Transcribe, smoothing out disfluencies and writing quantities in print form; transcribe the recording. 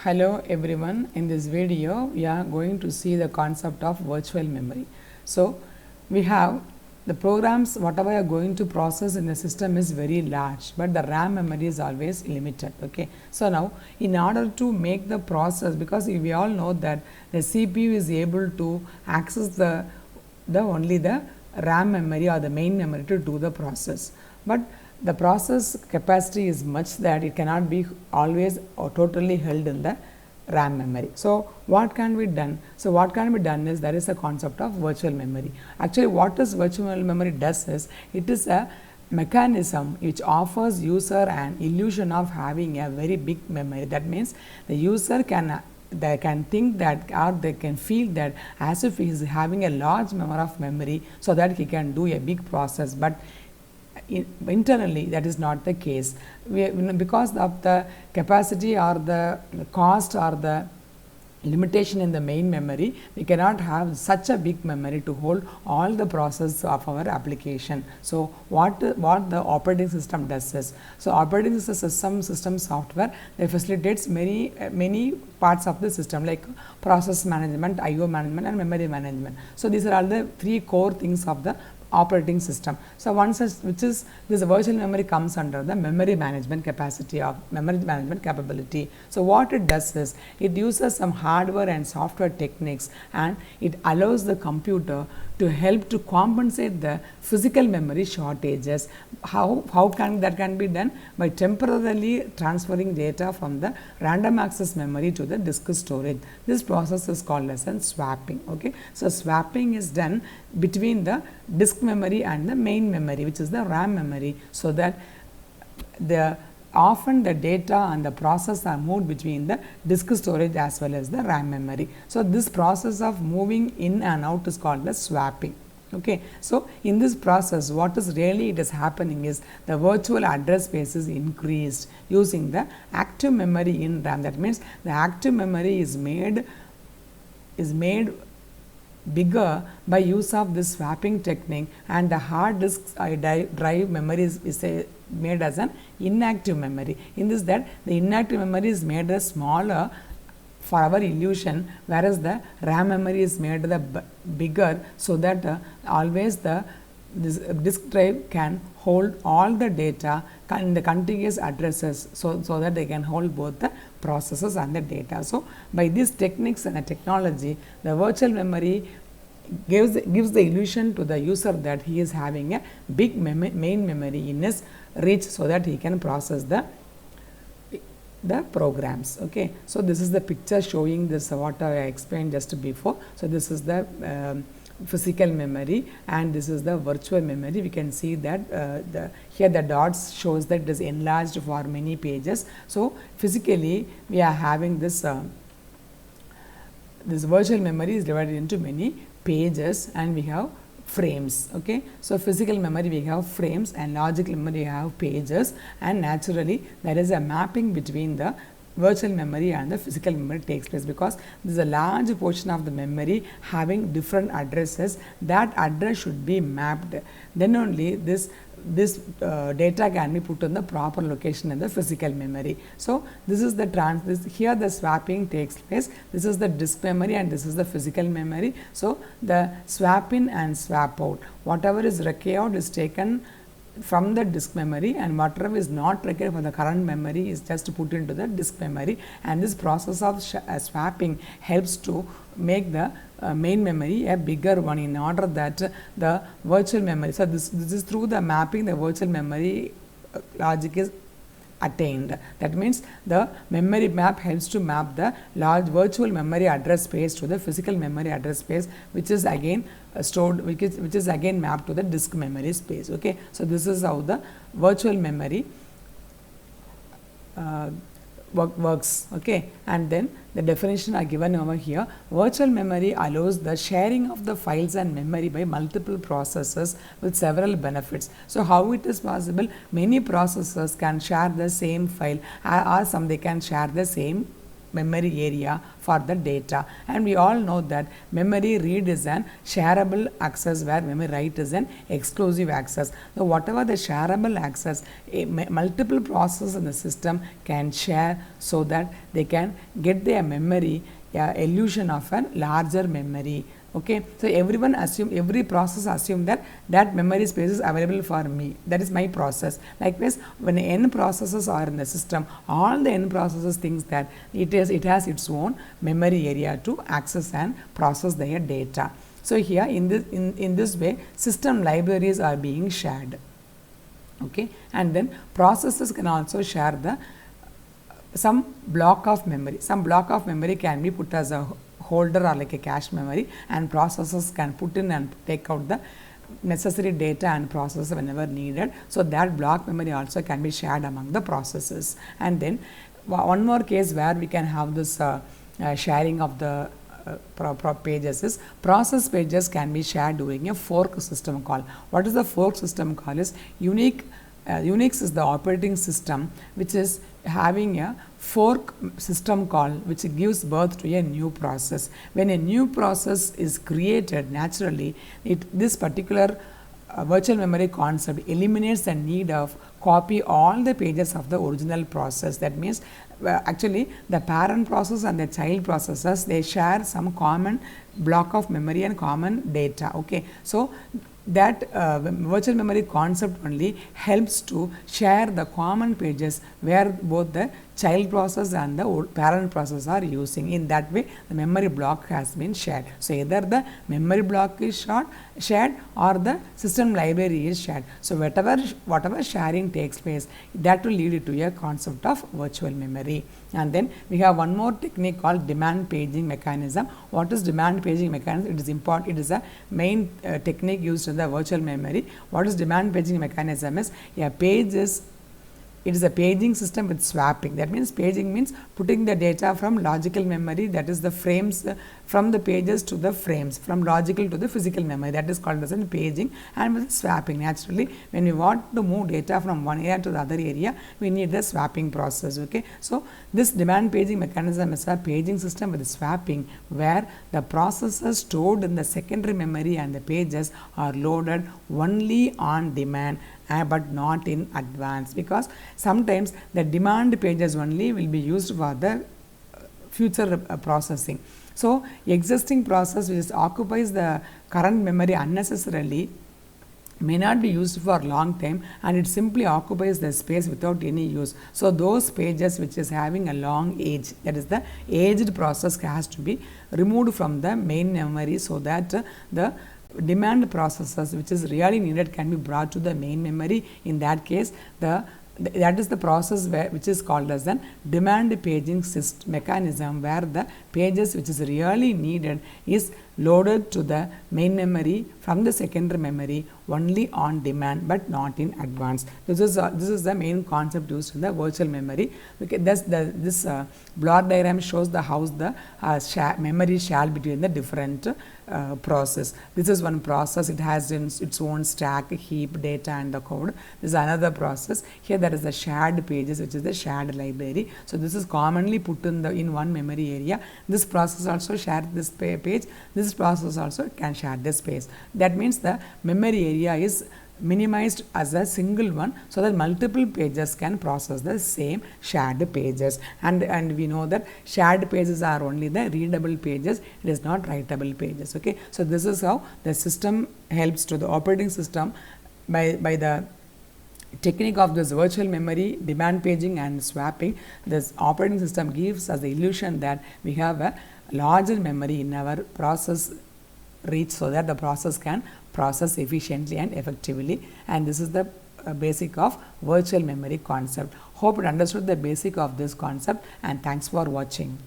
Hello everyone, in this video we are going to see the concept of virtual memory. So, we have the programs whatever you are going to process in the system is very large, but the RAM memory is always limited. Okay. So, now in order to make the process, because we all know that the CPU is able to access the only the RAM memory or the main memory to do the process, but the process capacity is much that it cannot be always or totally held in the RAM memory. So, what can be done? So, what can be done is there is a concept of virtual memory. Actually, what is virtual memory does is it is a mechanism which offers user an illusion of having a very big memory. That means the user can they can think that or they can feel that as if he is having a large amount of memory, so that he can do a big process, but internally that is not the case. Because of the capacity or the cost or the limitation in the main memory, we cannot have such a big memory to hold all the process of our application. So, what the operating system does is, so operating system software, they facilitates many parts of the system like process management, IO management and memory management. So, these are all the three core things of the operating system. So, one such which is this virtual memory comes under the memory management capacity of memory management capability. So, what it does is it uses some hardware and software techniques, and it allows the computer to help to compensate the physical memory shortages. How can that can be done? By temporarily transferring data from the random access memory to the disk storage. This process is called as swapping. Okay. So, swapping is done between the disk memory and the main memory, which is the RAM memory, so that often the data and the process are moved between the disk storage as well as the RAM memory. So, this process of moving in and out is called the swapping. Okay. So, in this process what is really it is happening is the virtual address space is increased using the active memory in RAM. That means, the active memory is made bigger by use of this swapping technique, and the hard disk drive memory is made as an inactive memory. In this, that the inactive memory is made as smaller for our illusion, whereas the RAM memory is made the bigger, so that always this disk drive can hold all the data in the contiguous addresses, so that they can hold both the processes and the data. So, by these techniques and the technology, the virtual memory gives the illusion to the user that he is having a big main memory in his reach, so that he can process the programs. Okay. So, this is the picture showing this what I explained just before. So, this is the physical memory and this is the virtual memory. We can see that here the dots shows that it is enlarged for many pages. So, physically we are having this this virtual memory is divided into many pages, and we have frames. Okay. So, physical memory we have frames, and logical memory we have pages, and naturally there is a mapping between the virtual memory and the physical memory takes place, because there is a large portion of the memory having different addresses. That address should be mapped, then only this data can be put in the proper location in the physical memory. So, this is the here the swapping takes place. This is the disk memory and this is the physical memory. So, the swap in and swap out, whatever is required is taken from the disk memory, and whatever is not required for the current memory is just put into the disk memory, and this process of swapping helps to make the main memory a bigger one, in order that the virtual memory. So, this is through the mapping the virtual memory logic is attained. That means, the memory map helps to map the large virtual memory address space to the physical memory address space, which is again stored, which is again mapped to the disk memory space. Okay. So, this is how the virtual memory works. Okay. And then the definition are given over here. Virtual memory allows the sharing of the files and memory by multiple processes with several benefits. So, how it is possible? Many processors can share the same file, or some they can share the same memory area for the data, and we all know that memory read is an shareable access where memory write is an exclusive access. So whatever the shareable access, multiple processes in the system can share so that they can get their memory illusion of a larger memory. Okay, so every process assume that memory space is available for me, that is my process. Likewise, when n processes are in the system, all the n processes thinks that it has its own memory area to access and process their data. So here in this way, system libraries are being shared. Okay, and then processes can also share the some block of memory. Some block of memory can be put as a holder or like a cache memory, and processors can put in and take out the necessary data and process whenever needed. So that block memory also can be shared among the processes. And then one more case where we can have this sharing of the pages is process pages can be shared during a fork system call. What is the fork system call? Is Unix is the operating system which is having a fork system call which gives birth to a new process. When a new process is created, naturally this particular virtual memory concept eliminates the need of copy all the pages of the original process. That means actually the parent process and the child processes, they share some common block of memory and common data. Okay, so that virtual memory concept only helps to share the common pages where both the child process and the parent process are using. In that way, the memory block has been shared. So either the memory block is shared or the system library is shared. So whatever sharing takes place, that will lead to a concept of virtual memory. And then we have one more technique called demand paging mechanism. What is demand paging mechanism? It is important. It is a main technique used in the virtual memory. What is demand paging mechanism? Is a page is it is a paging system with swapping. That means paging means putting the data from logical memory, that is the frames from the pages to the frames, from logical to the physical memory, that is called as paging. And with swapping, naturally when we want to move data from one area to the other area, we need the swapping process. Okay, so this demand paging mechanism is a paging system with swapping where the processes stored in the secondary memory and the pages are loaded only on demand but not in advance, because sometimes the demand pages only will be used for the future processing. So existing process which occupies the current memory unnecessarily may not be used for a long time, and it simply occupies the space without any use. So those pages which is having a long age, that is the aged process, has to be removed from the main memory so that the demand processes which is really needed can be brought to the main memory. In that case, that is the process which is called as the demand paging mechanism, where the pages which is really needed is loaded to the main memory from the secondary memory only on demand but not in advance. This is the main concept used in the virtual memory. Okay, this block diagram shows the how the memory share between the different process. This is one process. It has its own stack, heap, data and the code. This is another process. Here there is the shared pages, which is the shared library. So this is commonly put in one memory area. This process also shares this page. This process also can share this space. That means the memory area is minimized as a single one so that multiple pages can process the same shared pages, and we know that shared pages are only the readable pages, it is not writable pages. Okay, so this is how the system helps to the operating system by the technique of this virtual memory, demand paging and swapping. This operating system gives us the illusion that we have a larger memory in our process reach so that the process can process efficiently and effectively, and this is the basic of virtual memory concept. Hope you understood the basic of this concept, and thanks for watching.